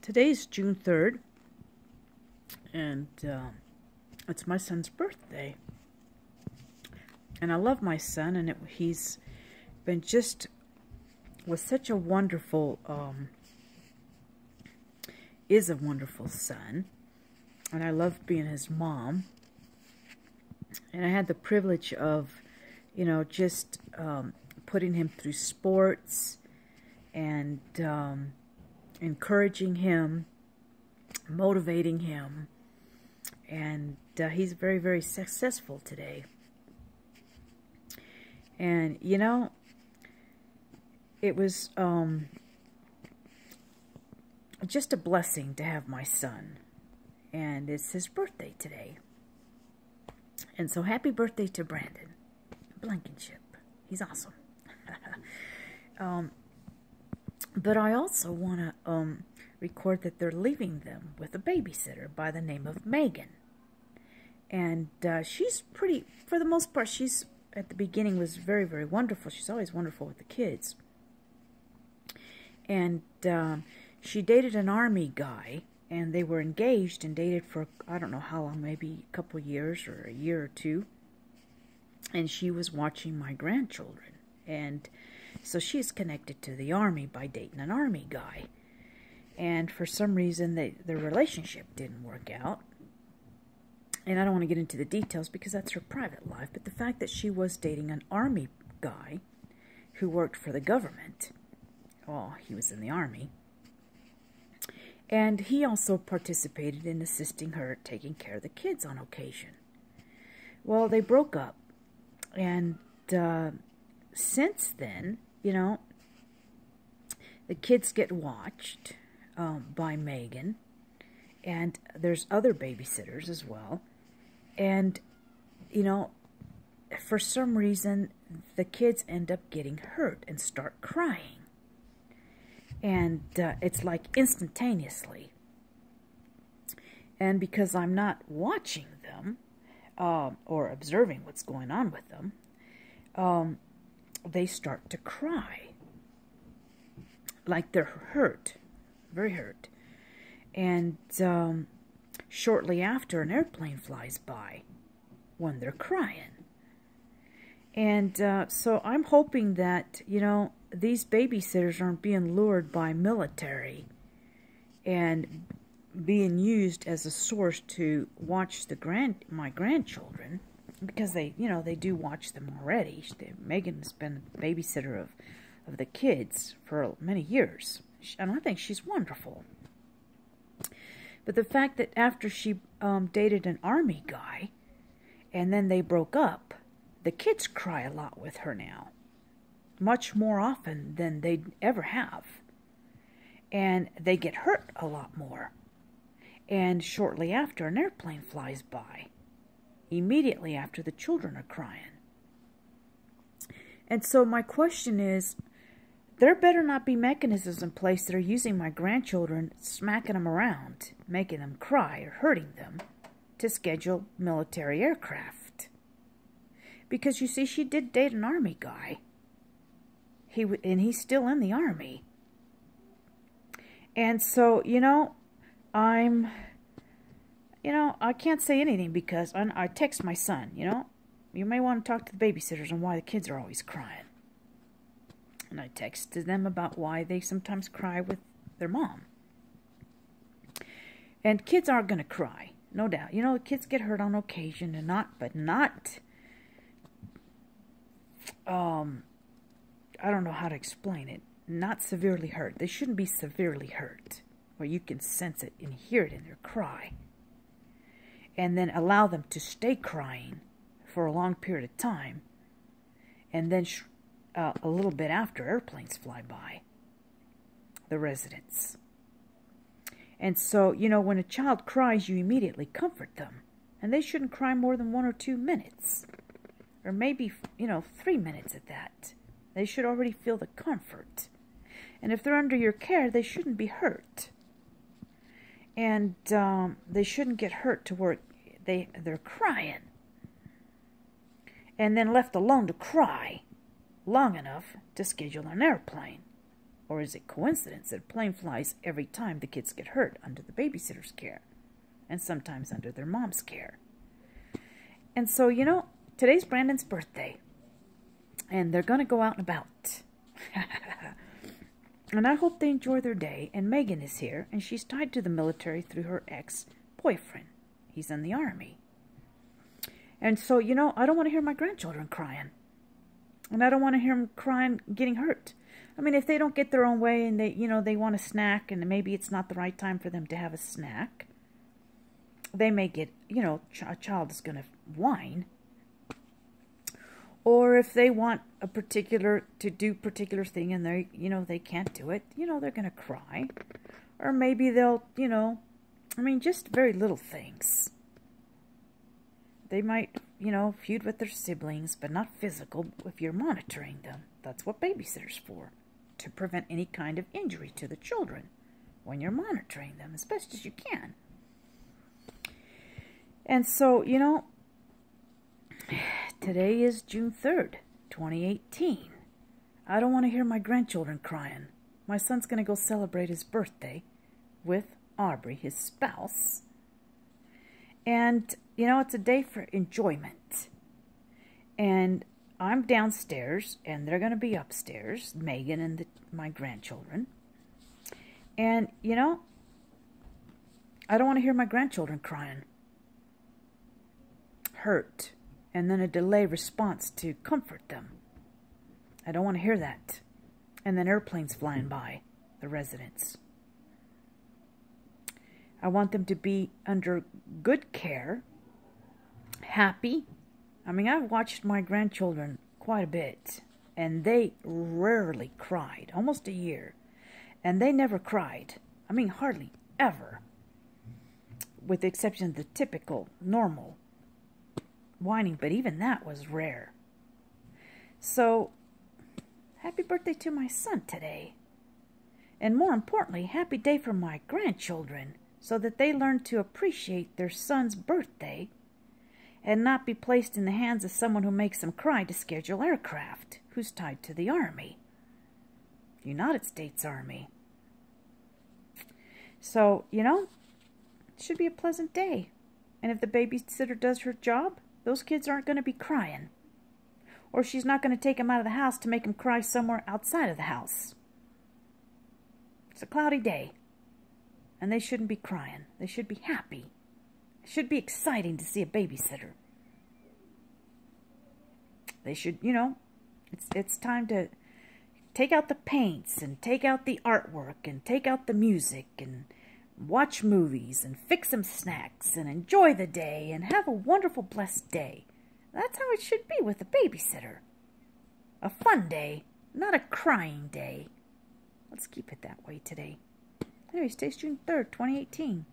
Today's June 3rd, and it's my son's birthday. And I love my son, and he's been was such a wonderful, is a wonderful son. And I love being his mom. And I had the privilege of, just putting him through sports and encouraging him, motivating him. And he's very, very successful today. And, it was just a blessing to have my son. And it's his birthday today. And so happy birthday to Brandon Blankenship. He's awesome. But I also want to record that they're leaving them with a babysitter by the name of Megan. And she's pretty, for the most part, she's, at the beginning, was very, very wonderful. She's always wonderful with the kids. And she dated an Army guy, and they were engaged and dated for, I don't know how long, maybe a couple years or a year or two. And she was watching my grandchildren. And so she's connected to the Army by dating an Army guy. And for some reason, their relationship didn't work out. And I don't want to get into the details because that's her private life. But the fact that she was dating an Army guy who worked for the government. Well, he was in the Army. And he also participated in assisting her taking care of the kids on occasion. Well, they broke up. And since then, the kids get watched by Megan. And there's other babysitters as well. And, for some reason, the kids end up getting hurt and start crying. And it's like instantaneously. And because I'm not watching them or observing what's going on with them, they start to cry. Like they're hurt. Very hurt. And shortly after, an airplane flies by when they're crying. And so I'm hoping that, these babysitters aren't being lured by military and being used as a source to watch my grandchildren, because they do watch them already. Megan's been a babysitter of the kids for many years, and I think she's wonderful. But the fact that after she dated an Army guy, and then they broke up, the kids cry a lot with her now. Much more often than they'd ever have. And they get hurt a lot more. And shortly after, an airplane flies by. Immediately after the children are crying. And so my question is, there better not be mechanisms in place that are using my grandchildren, smacking them around, making them cry or hurting them, to schedule military aircraft. Because you see, she did date an Army guy. And he's still in the Army. And so, I can't say anything because I text my son, you may want to talk to the babysitters on why the kids are always crying. And I texted them about why they sometimes cry with their mom. And kids are going to cry, no doubt. Kids get hurt on occasion and not, I don't know how to explain it. Not severely hurt. They shouldn't be severely hurt, where you can sense it and hear it in their cry. And then allow them to stay crying for a long period of time. And then a little bit after, airplanes fly by the residence. And so, when a child cries, you immediately comfort them. And they shouldn't cry more than 1 or 2 minutes. Or maybe, 3 minutes at that. They should already feel the comfort. And if they're under your care, they shouldn't be hurt. And they shouldn't get hurt to where they're crying. And then left alone to cry long enough to schedule an airplane. Or is it coincidence that a plane flies every time the kids get hurt under the babysitter's care? And sometimes under their mom's care. And so, you know, today's Brandon's birthday. And they're going to go out and about. And I hope they enjoy their day. And Megan is here. And she's tied to the military through her ex-boyfriend. He's in the army. And so, you know, I don't want to hear my grandchildren crying. And I don't want to hear them crying, getting hurt. I mean, if they don't get their own way and they, you know, they want a snack and maybe it's not the right time for them to have a snack, they may get, you know, a child is going to whine. Or if they want a particular, to do particular thing and they, you know, they can't do it, you know, they're going to cry. Or maybe they'll, you know, I mean, just very little things. They might, you know, feud with their siblings, but not physical if you're monitoring them. That's what babysitter's for, to prevent any kind of injury to the children when you're monitoring them as best as you can. And so, you know, today is June 3rd, 2018. I don't want to hear my grandchildren crying. My son's going to go celebrate his birthday with Aubrey, his spouse. And, you know, it's a day for enjoyment. And I'm downstairs, and they're going to be upstairs, Megan and my grandchildren. And, you know, I don't want to hear my grandchildren crying. Hurt. And then a delayed response to comfort them. I don't want to hear that. And then airplanes flying by the residence. I want them to be under good care, happy. I mean, I've watched my grandchildren quite a bit, and they rarely cried, almost a year. And they never cried. I mean, hardly ever. With the exception of the typical, normal whining, but even that was rare. So, happy birthday to my son today. And more importantly, happy day for my grandchildren, so that they learn to appreciate their son's birthday and not be placed in the hands of someone who makes them cry to schedule aircraft, who's tied to the Army. United States Army. So, you know, it should be a pleasant day. And if the babysitter does her job, those kids aren't going to be crying. Or she's not going to take them out of the house to make them cry somewhere outside of the house. It's a cloudy day. And they shouldn't be crying. They should be happy. It should be exciting to see a babysitter. They should, you know, it's time to take out the paints and take out the artwork and take out the music and watch movies and fix some snacks and enjoy the day and have a wonderful, blessed day. That's how it should be with a babysitter. A fun day, not a crying day. Let's keep it that way today. Anyways, today's June 3rd, 2018.